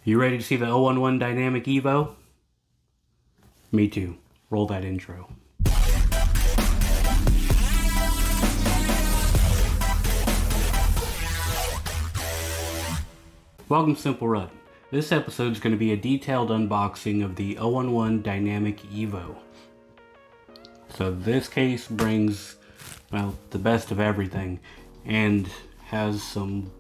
You ready to see the 011 Dynamic Evo? Me too. Roll that intro. Welcome to Simple Run. This episode is going to be a detailed unboxing of the 011 Dynamic Evo. So this case brings, well, the best of everything and has some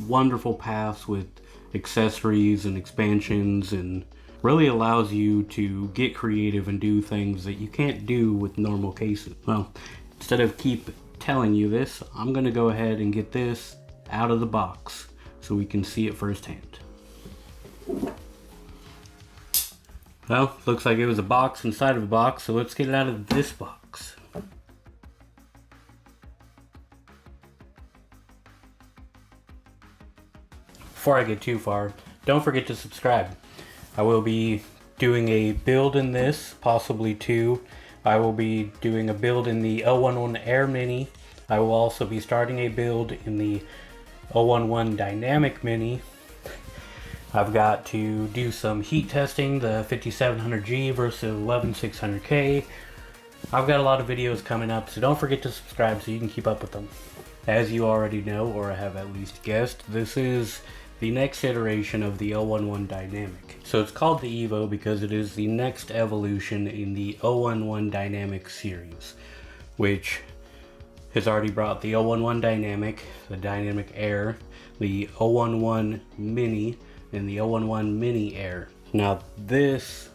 wonderful paths with accessories and expansions, and really allows you to get creative and do things that you can't do with normal cases. Well, instead of keep telling you this, I'm going to go ahead and get this out of the box so we can see it firsthand. Well, looks like it was a box inside of a box, so let's get it out of this box. Before I get too far, don't forget to subscribe. I will be doing a build in this, possibly two. I will be doing a build in the 011 Air Mini. I will also be starting a build in the 011 Dynamic Mini. I've got to do some heat testing, the 5700G versus 11600K. I've got a lot of videos coming up, so don't forget to subscribe so you can keep up with them. As you already know, or have at least guessed, this is the next iteration of the 011 Dynamic. So it's called the Evo because it is the next evolution in the 011 Dynamic series, which has already brought the 011 Dynamic, the Dynamic Air, the 011 Mini, and the 011 Mini Air. Now this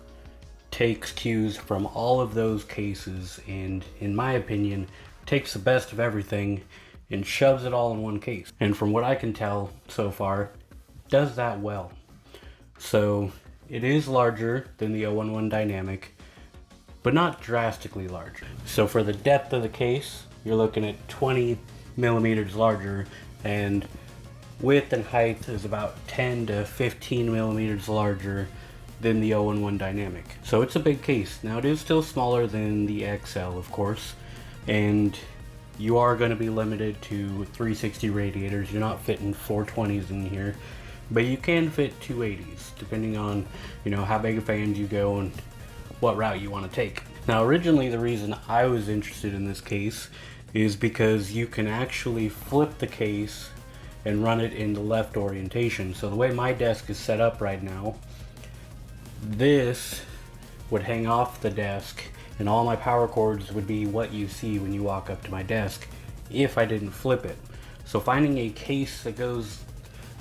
takes cues from all of those cases and, in my opinion, takes the best of everything and shoves it all in one case. And from what I can tell so far, does that well. So it is larger than the 011 Dynamic, but not drastically larger. So for the depth of the case, you're looking at 20 millimeters larger, and width and height is about 10 to 15 millimeters larger than the 011 Dynamic. So it's a big case. Now it is still smaller than the XL, of course, and you are going to be limited to 360 radiators. You're not fitting 420s in here, but you can fit 280s depending on, how big of fans you go and what route you want to take. Now originally the reason I was interested in this case is because you can actually flip the case and run it in the left orientation. So the way my desk is set up right now, this would hang off the desk and all my power cords would be what you see when you walk up to my desk if I didn't flip it. So finding a case that goes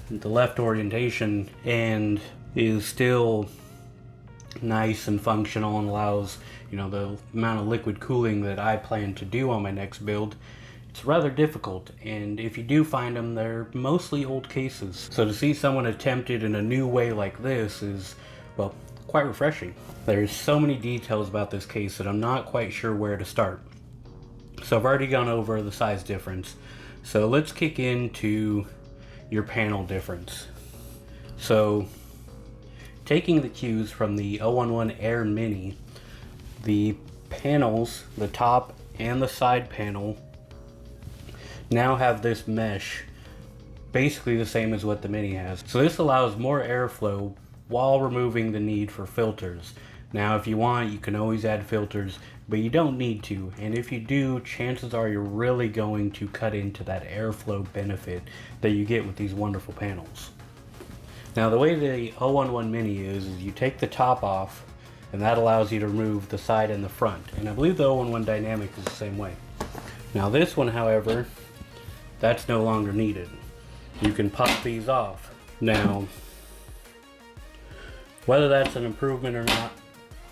the left orientation and is still nice and functional and allows, the amount of liquid cooling that I plan to do on my next build, it's rather difficult. And if you do find them, they're mostly old cases. So to see someone attempt it in a new way like this is, well, quite refreshing. There's so many details about this case that I'm not quite sure where to start. So I've already gone over the size difference. So let's kick into your panel difference. So taking the cues from the 011 Air Mini, the panels, the top and the side panel, now have this mesh basically the same as what the Mini has. So this allows more airflow while removing the need for filters. Now if you want, you can always add filters, but you don't need to, and if you do, chances are you're really going to cut into that airflow benefit that you get with these wonderful panels. Now the way the 011 Mini is you take the top off, and that allows you to remove the side and the front, and I believe the 011 Dynamic is the same way. Now this one, however, that's no longer needed. You can pop these off. Now, whether that's an improvement or not,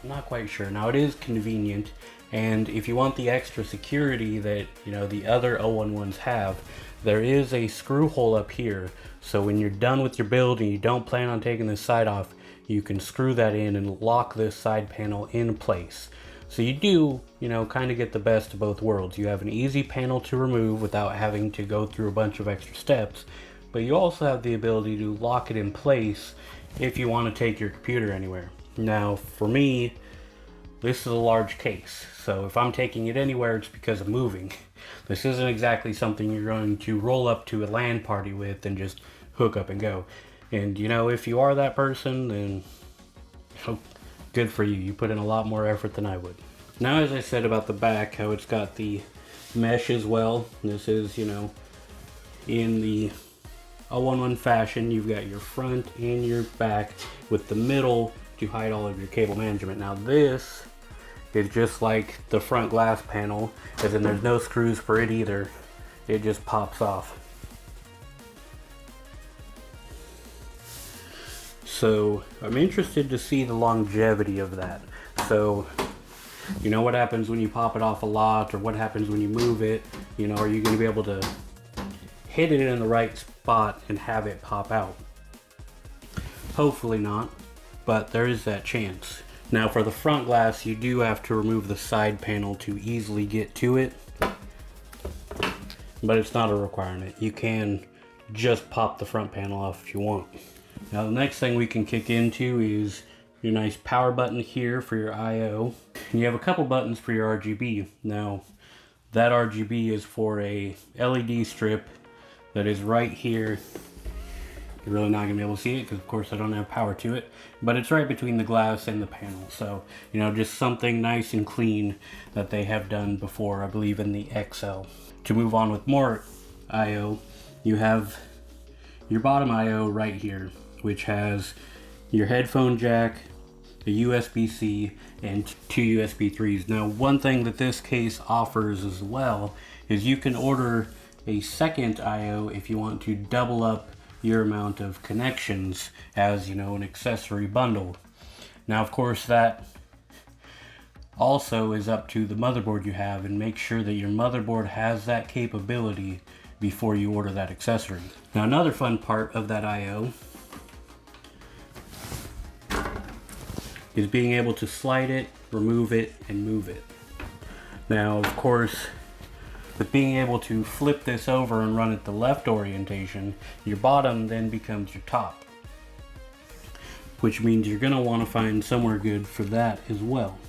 I'm not quite sure. Now it is convenient, and if you want the extra security that the other 011s have, there is a screw hole up here. So when you're done with your build and you don't plan on taking this side off, you can screw that in and lock this side panel in place. So you do, kind of get the best of both worlds. You have an easy panel to remove without having to go through a bunch of extra steps, but you also have the ability to lock it in place if you want to take your computer anywhere. Now for me, this is a large case, so if I'm taking it anywhere, it's because I'm moving. This isn't exactly something you're going to roll up to a LAN party with and just hook up and go. And you know, if you are that person, then good for you. You put in a lot more effort than I would. Now, as I said about the back, how it's got the mesh as well. This is, you know, in the 011 fashion, you've got your front and your back with the middle to hide all of your cable management. Now this is just like the front glass panel, as in there's no screws for it either. It just pops off. So I'm interested to see the longevity of that. So, you know, what happens when you pop it off a lot, or what happens when you move it? You know, are you going to be able to hit it in the right spot and have it pop out? Hopefully not, but there is that chance. Now for the front glass, you do have to remove the side panel to easily get to it, but it's not a requirement. You can just pop the front panel off if you want. Now the next thing we can kick into is your nice power button here for your I/O. And you have a couple buttons for your RGB. Now that RGB is for a LED strip that is right here. You're really not gonna be able to see it because of course I don't have power to it, but it's right between the glass and the panel. So, you know, just something nice and clean that they have done before, I believe in the XL. To move on with more I/O, you have your bottom I/O right here, which has your headphone jack, a USB-C, and 2 USB 3s. Now, one thing that this case offers as well is you can order a second I/O if you want to double up your amount of connections as, you know, an accessory bundle. Now, of course, that also is up to the motherboard you have, and make sure that your motherboard has that capability before you order that accessory. Now, another fun part of that I/O is being able to slide it, remove it, and move it. Now, of course, with being able to flip this over and run it the left orientation, your bottom then becomes your top, which means you're going to want to find somewhere good for that as well.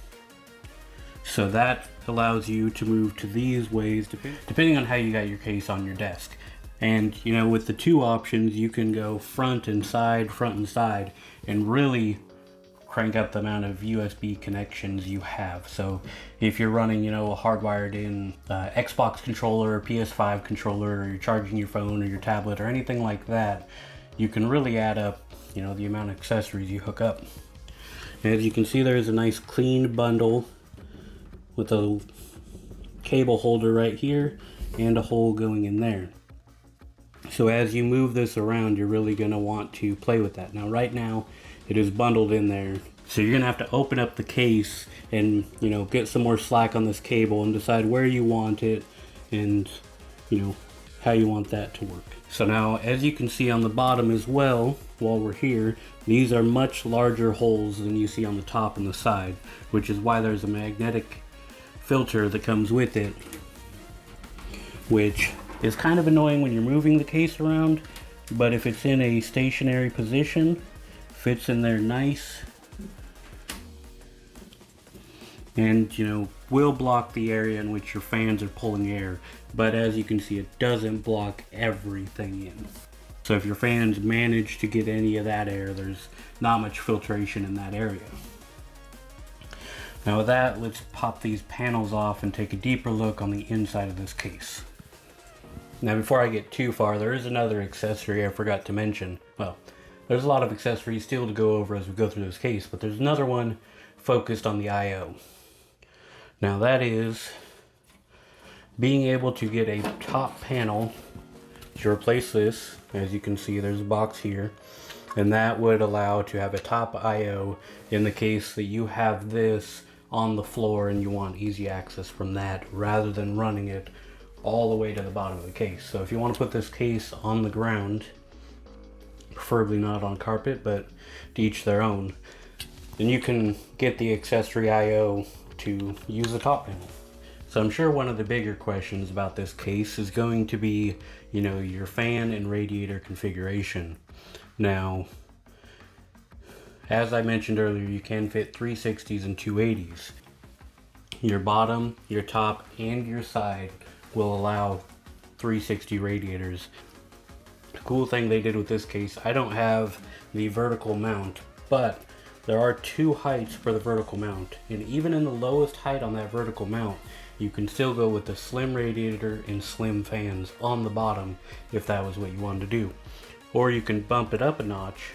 So that allows you to move to these ways depending on how you got your case on your desk. And, you know, with the two options, you can go front and side, and really crank up the amount of USB connections you have. So if you're running, you know, a hardwired in Xbox controller, or PS5 controller, or you're charging your phone or your tablet or anything like that, you can really add up, you know, the amount of accessories you hook up. And as you can see, there's a nice clean bundle with a cable holder right here and a hole going in there. So as you move this around, you're really going to want to play with that. Now, right now, it is bundled in there. So you're gonna have to open up the case and, you know, get some more slack on this cable and decide where you want it and, you know, how you want that to work. So now, as you can see on the bottom as well, while we're here, these are much larger holes than you see on the top and the side, which is why there's a magnetic filter that comes with it, which is kind of annoying when you're moving the case around, but if it's in a stationary position, fits in there nice, and, you know, will block the area in which your fans are pulling air, but as you can see, it doesn't block everything in. So if your fans manage to get any of that air, there's not much filtration in that area. Now with that, let's pop these panels off and take a deeper look on the inside of this case. Now before I get too far, there is another accessory I forgot to mention. Well, there's a lot of accessories still to go over as we go through this case, but there's another one focused on the I/O. Now that is being able to get a top panel to replace this. As you can see, there's a box here, and that would allow to have a top I/O in the case that you have this on the floor and you want easy access from that rather than running it all the way to the bottom of the case. So if you want to put this case on the ground, preferably not on carpet, but to each their own, then you can get the accessory I/O to use the top panel. So I'm sure one of the bigger questions about this case is going to be, you know, your fan and radiator configuration. Now, as I mentioned earlier, you can fit 360s and 280s. Your bottom, your top, and your side will allow 360 radiators. Cool thing they did with this case, I don't have the vertical mount, but there are two heights for the vertical mount, and even in the lowest height on that vertical mount, you can still go with the slim radiator and slim fans on the bottom if that was what you wanted to do. Or you can bump it up a notch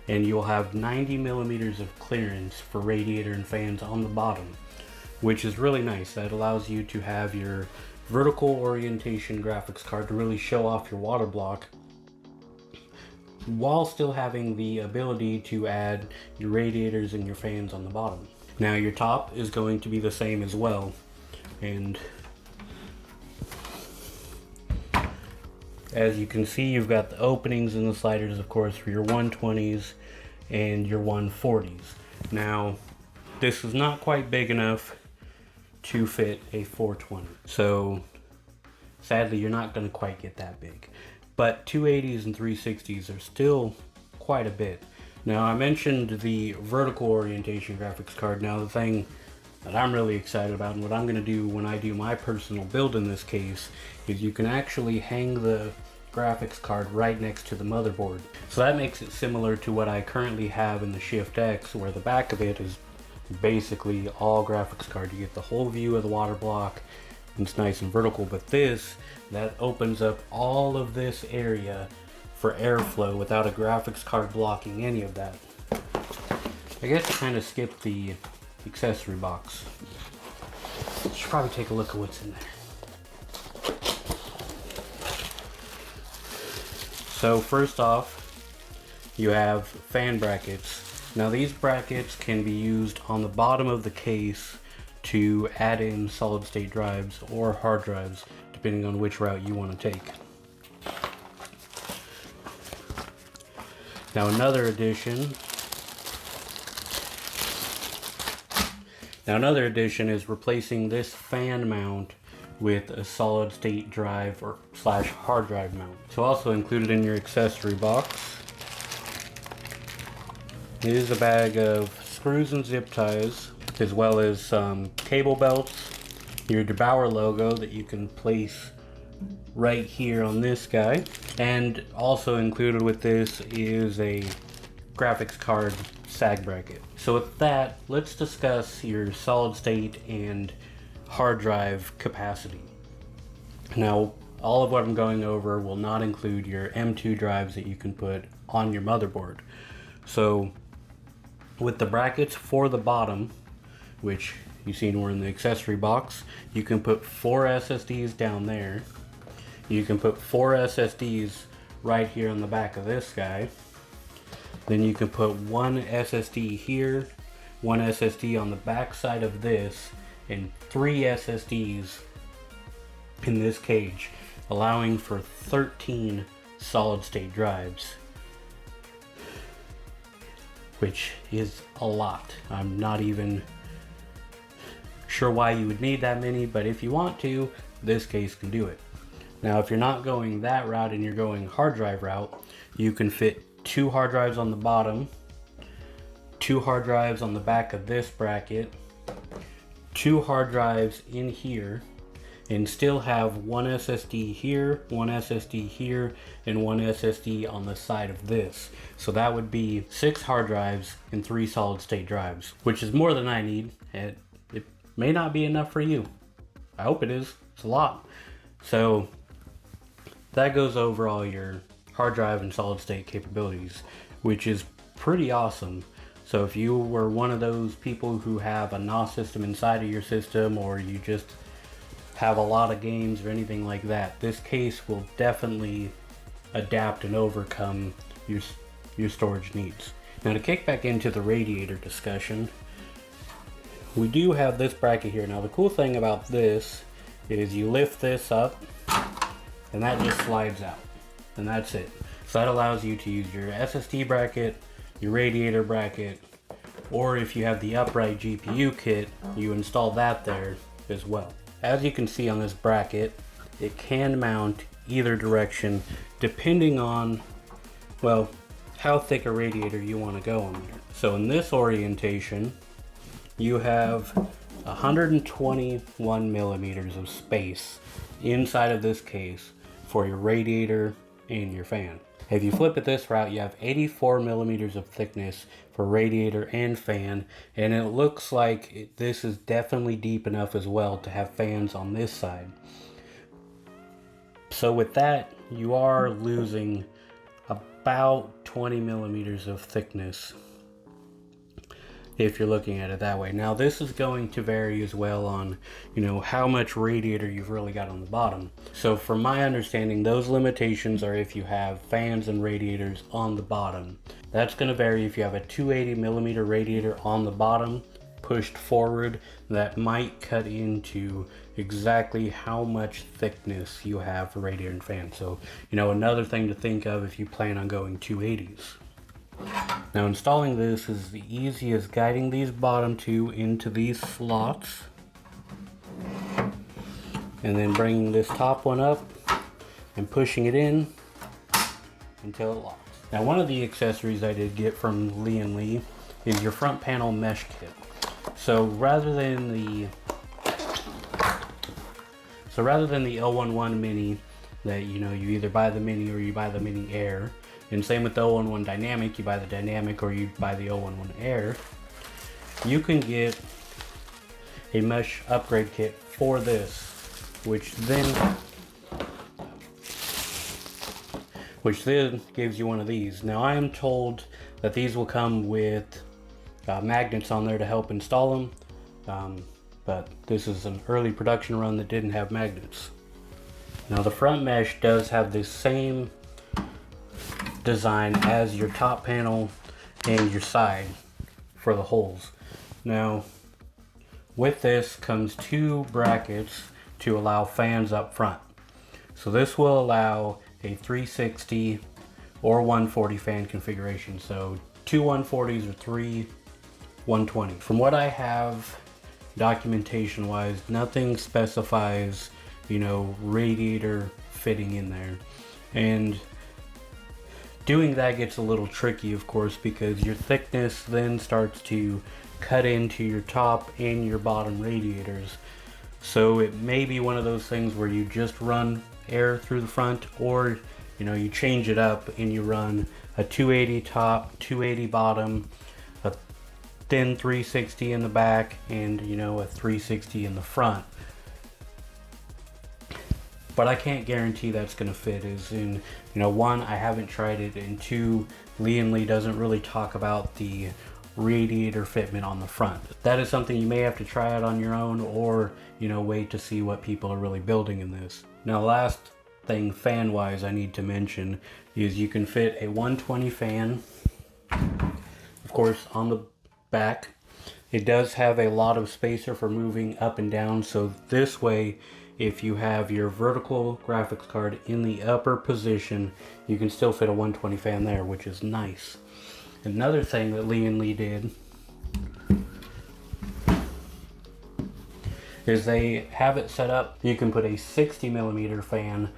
and you'll have 90 millimeters of clearance for radiator and fans on the bottom, which is really nice. That allows you to have your vertical orientation graphics card to really show off your water block while still having the ability to add your radiators and your fans on the bottom. Now your top is going to be the same as well, and as you can see, you've got the openings and the sliders, of course, for your 120s and your 140s. Now this is not quite big enough to fit a 420, so sadly you're not going to quite get that big. But 280s and 360s are still quite a bit. Now I mentioned the vertical orientation graphics card. Now the thing that I'm really excited about and what I'm going to do when I do my personal build in this case is you can actually hang the graphics card right next to the motherboard. So that makes it similar to what I currently have in the Shift X, where the back of it is basically all graphics card. You get the whole view of the water block. It's nice and vertical, but that opens up all of this area for airflow without a graphics card blocking any of that. I guess I kind of skipped the accessory box. Should probably take a look at what's in there. So first off, you have fan brackets. Now these brackets can be used on the bottom of the case to add in solid state drives or hard drives, depending on which route you want to take. Now another addition is replacing this fan mount with a solid state drive or slash hard drive mount. So also included in your accessory box is a bag of screws and zip ties, as well as some cable belts, your DeBauer logo that you can place right here on this guy, and also included with this is a graphics card sag bracket. So with that, let's discuss your solid state and hard drive capacity. Now, all of what I'm going over will not include your M2 drives that you can put on your motherboard. So with the brackets for the bottom, which you've seen were in the accessory box, you can put 4 SSDs down there. You can put 4 SSDs right here on the back of this guy. Then you can put 1 SSD here, 1 SSD on the back side of this, and 3 SSDs in this cage, allowing for 13 solid state drives, which is a lot. I'm not even sure why you would need that many, but if you want to, this case can do it. Now if you're not going that route and you're going hard drive route, you can fit 2 hard drives on the bottom, 2 hard drives on the back of this bracket, 2 hard drives in here, and still have 1 SSD here, 1 SSD here, and 1 SSD on the side of this. So that would be 6 hard drives and 3 solid state drives, which is more than I need. It may not be enough for you. I hope it is. It's a lot. So that goes over all your hard drive and solid state capabilities, which is pretty awesome. So if you were one of those people who have a NOS system inside of your system, or you just have a lot of games or anything like that, this case will definitely adapt and overcome your storage needs. Now to kick back into the radiator discussion, we do have this bracket here. Now the cool thing about this is you lift this up and that just slides out, and that's it. So that allows you to use your SSD bracket, your radiator bracket, or if you have the upright GPU kit, you install that there as well. As you can see on this bracket, it can mount either direction depending on, well, how thick a radiator you want to go on there. So in this orientation, you have 121 millimeters of space inside of this case for your radiator in your fan. If you flip it this route, you have 84 millimeters of thickness for radiator and fan, and it looks like this is definitely deep enough as well to have fans on this side. So with that, you are losing about 20 millimeters of thickness if you're looking at it that way. Now this is going to vary as well on, how much radiator you've really got on the bottom. So from my understanding, those limitations are if you have fans and radiators on the bottom. That's going to vary if you have a 280 millimeter radiator on the bottom pushed forward. That might cut into exactly how much thickness you have for radiator and fan. So, another thing to think of if you plan on going 280s. Now installing this is the easiest, guiding these bottom two into these slots and then bringing this top one up and pushing it in until it locks. Now one of the accessories I did get from Lian Li is your front panel mesh kit. So rather than the L11 Mini that you either buy the Mini or you buy the Mini Air, and same with the L11 Dynamic, you buy the Dynamic or you buy the L11 Air, you can get a mesh upgrade kit for this, which then gives you one of these. Now I am told that these will come with magnets on there to help install them, but this is an early production run that didn't have magnets. Now the front mesh does have the same design as your top panel and your side for the holes. Now with this comes two brackets to allow fans up front. So this will allow a 360 or 140 fan configuration. So two 140s or three 120. From what I have documentation wise, nothing specifies, radiator fitting in there. And doing that gets a little tricky, of course, because your thickness then starts to cut into your top and your bottom radiators. So it may be one of those things where you just run air through the front, or you change it up and you run a 280 top, 280 bottom, a thin 360 in the back, and a 360 in the front. But I can't guarantee that's going to fit. As in, one, I haven't tried it, and two, Lian Li doesn't really talk about the radiator fitment on the front. That is something you may have to try out on your own, or wait to see what people are really building in this. Now last thing fan wise I need to mention is you can fit a 120 fan, of course, on the back. It does have a lot of spacer for moving up and down, so this way if you have your vertical graphics card in the upper position, you can still fit a 120 fan there, which is nice. Another thing that Lian Li did is they have it set up, you can put a 60 millimeter fan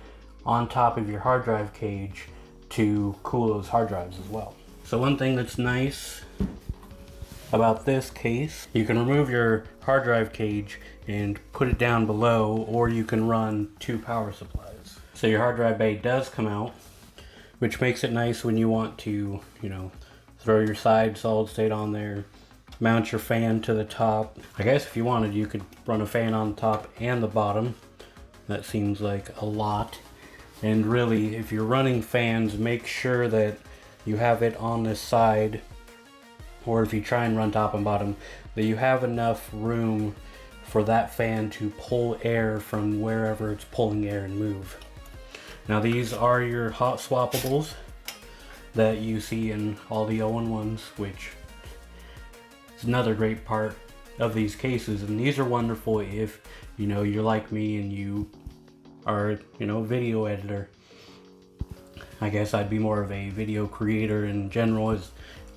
on top of your hard drive cage to cool those hard drives as well. So one thing that's nice about this case, you can remove your hard drive cage and put it down below, or you can run two power supplies. So your hard drive bay does come out, which makes it nice when you want to, throw your side solid state on there, mount your fan to the top. I guess if you wanted, you could run a fan on the top and the bottom. That seems like a lot. And really, if you're running fans, make sure that you have it on this side, or if you try and run top and bottom, that you have enough room for that fan to pull air from wherever it's pulling air and move. Now these are your hot swappables that you see in all the L11s, which is another great part of these cases. And these are wonderful if you're like me and you are a video editor. I guess I'd be more of a video creator in general, as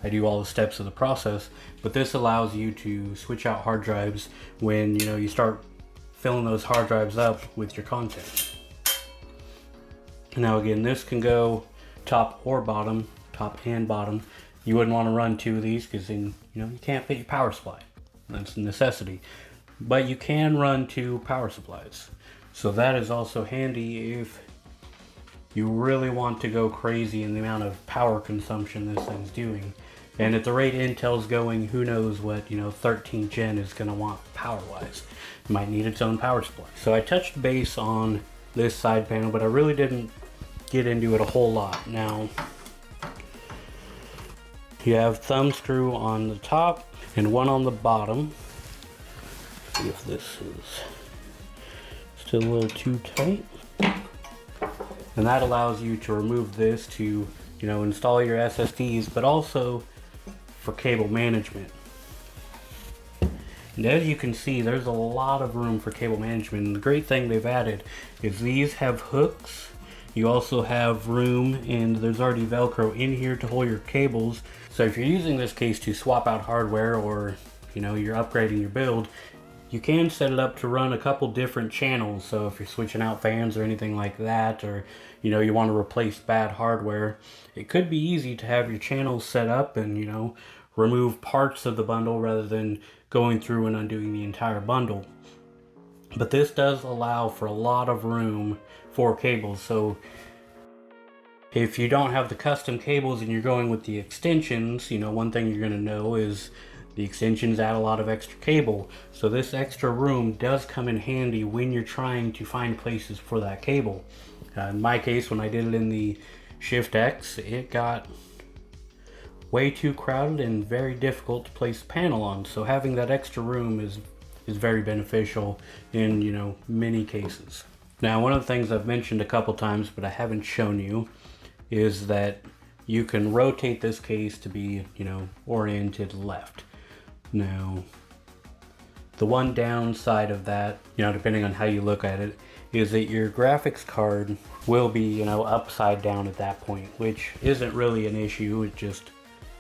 I do all the steps of the process, but this allows you to switch out hard drives when you start filling those hard drives up with your content. Now again, this can go top or bottom, top and bottom. You wouldn't want to run two of these because then you can't fit your power supply. That's a necessity. But you can run two power supplies. So that is also handy if you really want to go crazy in the amount of power consumption this thing's doing. And at the rate Intel's going, who knows what, 13th gen is going to want power-wise. It might need its own power supply. So I touched base on this side panel, but I really didn't get into it a whole lot. Now, you have thumb screw on the top and one on the bottom. Let's see if this is still a little too tight. And that allows you to remove this to, install your SSDs, but also for cable management. And as you can see, there's a lot of room for cable management. And the great thing they've added is these have hooks. You also have room, and there's already Velcro in here to hold your cables. So if you're using this case to swap out hardware, or you're upgrading your build, you can set it up to run a couple different channels. So if you're switching out fans or anything like that, or you want to replace bad hardware, it could be easy to have your channels set up and remove parts of the bundle rather than going through and undoing the entire bundle. But this does allow for a lot of room for cables. So if you don't have the custom cables and you're going with the extensions, one thing you're going to know is the extensions add a lot of extra cable. So this extra room does come in handy when you're trying to find places for that cable. In my case, when I did it in the Shift X, it got way too crowded and very difficult to place the panel on. So having that extra room is very beneficial in many cases. Now, one of the things I've mentioned a couple times but I haven't shown you is that you can rotate this case to be oriented left. Now, the one downside of that, depending on how you look at it, is that your graphics card will be upside down at that point, which isn't really an issue. It just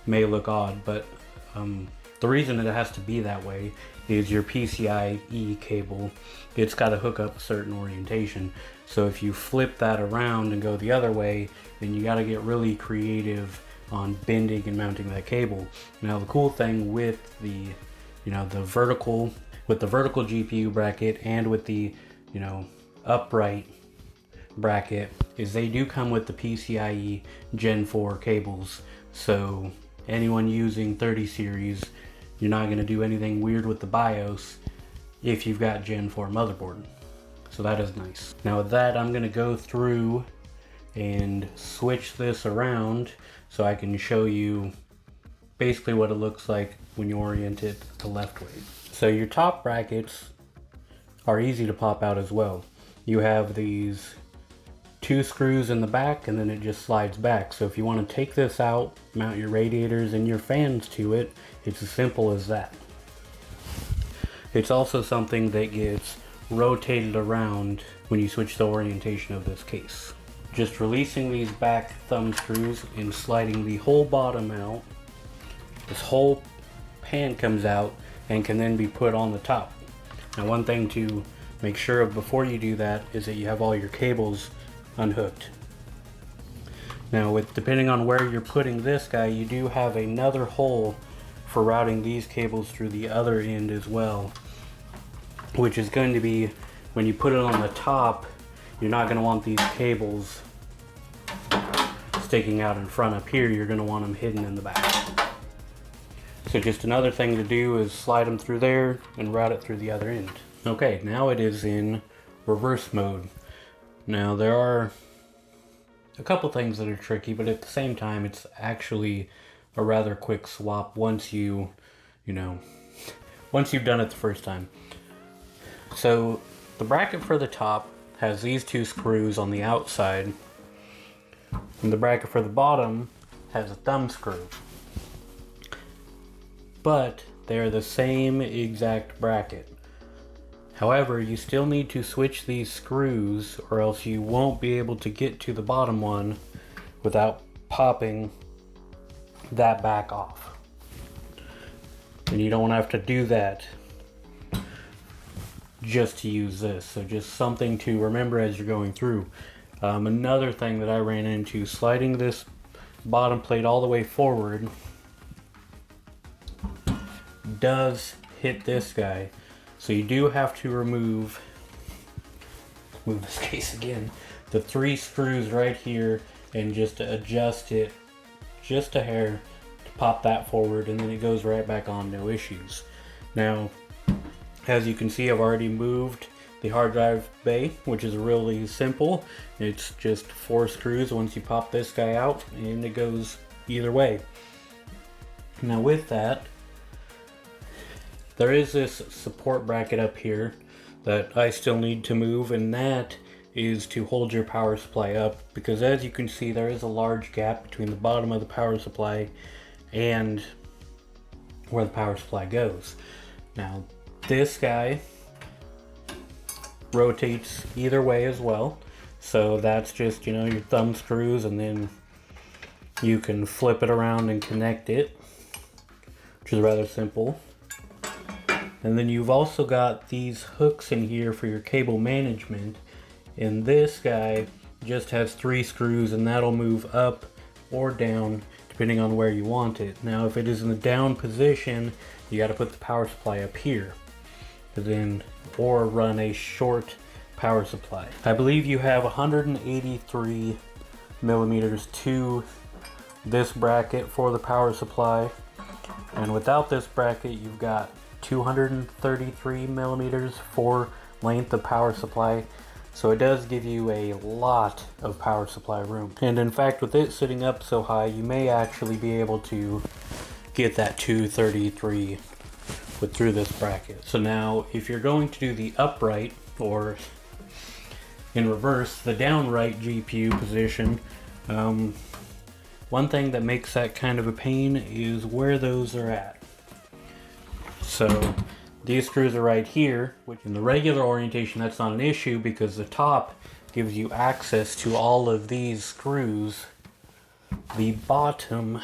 may look odd, but the reason it has to be that way is your PCIe cable. It's got to hook up a certain orientation. So if you flip that around and go the other way, then you got to get really creative on bending and mounting that cable. Now the cool thing with the the vertical GPU bracket and with the upright bracket is they do come with the PCIe Gen 4 cables. So anyone using 30 series, you're not going to do anything weird with the BIOS if you've got Gen 4 motherboard. So that is nice. Now with that, I'm going to go through and switch this around so I can show you basically what it looks like when you orient it the left way. So your top brackets are easy to pop out as well. You have these 2 screws in the back and then it just slides back. So if you want to take this out, mount your radiators and your fans to it, it's as simple as that. It's also something that gets rotated around when you switch the orientation of this case. Just releasing these back thumb screws and sliding the whole bottom out, this whole pan comes out and can then be put on the top. Now one thing to make sure of before you do that is that you have all your cables unhooked. Now depending on where you're putting this guy, you do have another hole for routing these cables through the other end as well, which is going to be when you put it on the top, you're not going to want these cables sticking out in front up here. You're going to want them hidden in the back. So just another thing to do is slide them through there and route it through the other end. Okay, now it is in reverse mode. Now there are a couple things that are tricky, but at the same time it's actually a rather quick swap once once you've done it the first time. So the bracket for the top has these 2 screws on the outside, and the bracket for the bottom has a thumb screw. But they're the same exact bracket. However, you still need to switch these screws or else you won't be able to get to the bottom one without popping that back off. And you don't have to do that just to use this. So just something to remember as you're going through. Another thing that I ran into, sliding this bottom plate all the way forward does hit this guy. So you do have to remove this case again. the 3 screws right here and just adjust it just a hair to pop that forward, and then it goes right back on, no issues. Now, as you can see, I've already moved the hard drive bay, which is really simple. It's just 4 screws once you pop this guy out, and it goes either way. Now with that, there is this support bracket up here that I still need to move, and that is to hold your power supply up, because as you can see, there is a large gap between the bottom of the power supply and where the power supply goes. Now this guy rotates either way as well, so that's just, you know, your thumb screws, and then you can flip it around and connect it, which is rather simple. And then you've also got these hooks in here for your cable management, and this guy just has 3 screws, and that'll move up or down depending on where you want it. Now if it is in the down position, you got to put the power supply up here, then or run a short power supply. I believe you have 183 millimeters to this bracket for the power supply, and without this bracket you've got 233 millimeters for length of power supply. So it does give you a lot of power supply room. And in fact, with it sitting up so high, you may actually be able to get that 233 through this bracket. So now, if you're going to do the upright, or in reverse, the downright GPU position, one thing that makes that kind of a pain is where those are at. So these screws are right here, which in the regular orientation that's not an issue because the top gives you access to all of these screws. The bottom,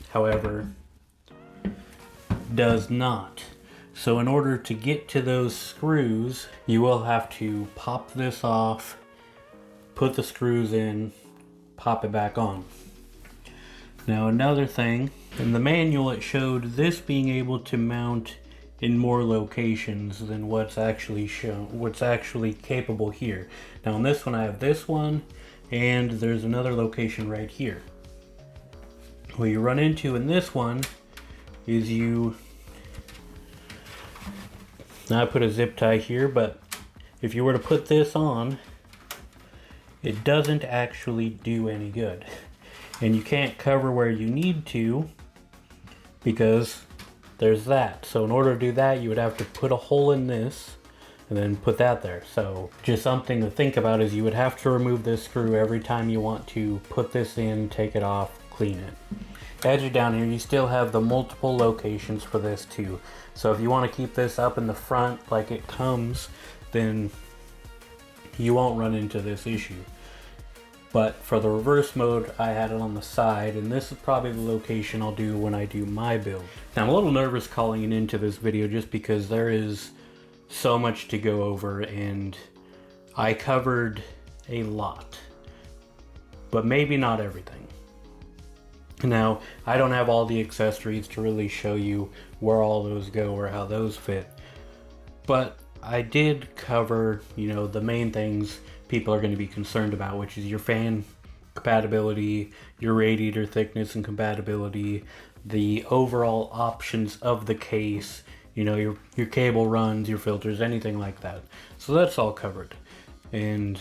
however, does not. So in order to get to those screws, you will have to pop this off, put the screws in, pop it back on. Now another thing, in the manual it showed this being able to mount in more locations than what's actually shown, what's actually capable here. Now on this one I have this one, and there's another location right here. What you run into in this one is now I put a zip tie here, but if you were to put this on, it doesn't actually do any good. And you can't cover where you need to because there's that. So in order to do that, you would have to put a hole in this and then put that there. So just something to think about is you would have to remove this screw every time you want to put this in, take it off, clean it. As you're down here, you still have the multiple locations for this too. So if you want to keep this up in the front like it comes, then you won't run into this issue. But for the reverse mode, I had it on the side, and this is probably the location I'll do when I do my build. Now I'm a little nervous calling it into this video just because there is so much to go over, and I covered a lot, but maybe not everything. Now, I don't have all the accessories to really show you where all those go or how those fit, but I did cover, you know, the main things people are going to be concerned about, which is your fan compatibility, your radiator thickness and compatibility, the overall options of the case, you know, your cable runs, your filters, anything like that. So that's all covered. And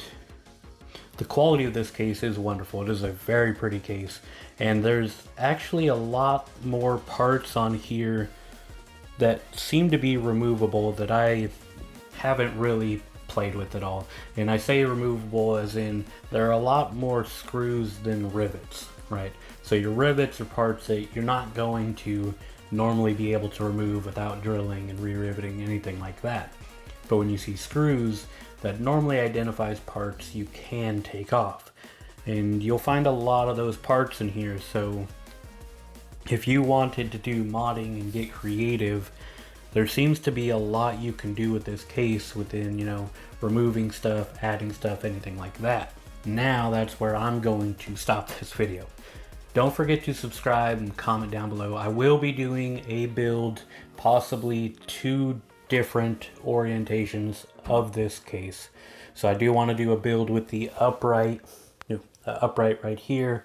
the quality of this case is wonderful. It is a very pretty case. And there's actually a lot more parts on here that seem to be removable that I haven't really played with at all. And I say removable as in there are a lot more screws than rivets, right? So your rivets are parts that you're not going to normally be able to remove without drilling and re-riveting, anything like that. But when you see screws, that normally identifies parts you can take off. And you'll find a lot of those parts in here, so if you wanted to do modding and get creative, there seems to be a lot you can do with this case within, you know, removing stuff, adding stuff, anything like that. Now that's where I'm going to stop this video. Don't forget to subscribe and comment down below. I will be doing a build, possibly 2 different orientations of this case. So I do want to do a build with the upright, upright right here,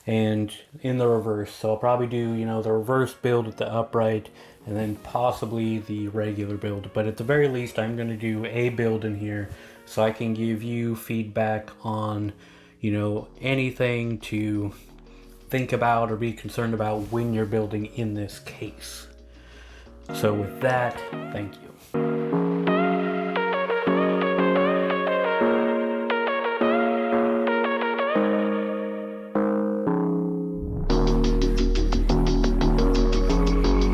and in the reverse. So I'll probably do, the reverse build with the upright, and then possibly the regular build. But at the very least, I'm going to do a build in here so I can give you feedback on, anything to think about or be concerned about when you're building in this case. So with that, thank you.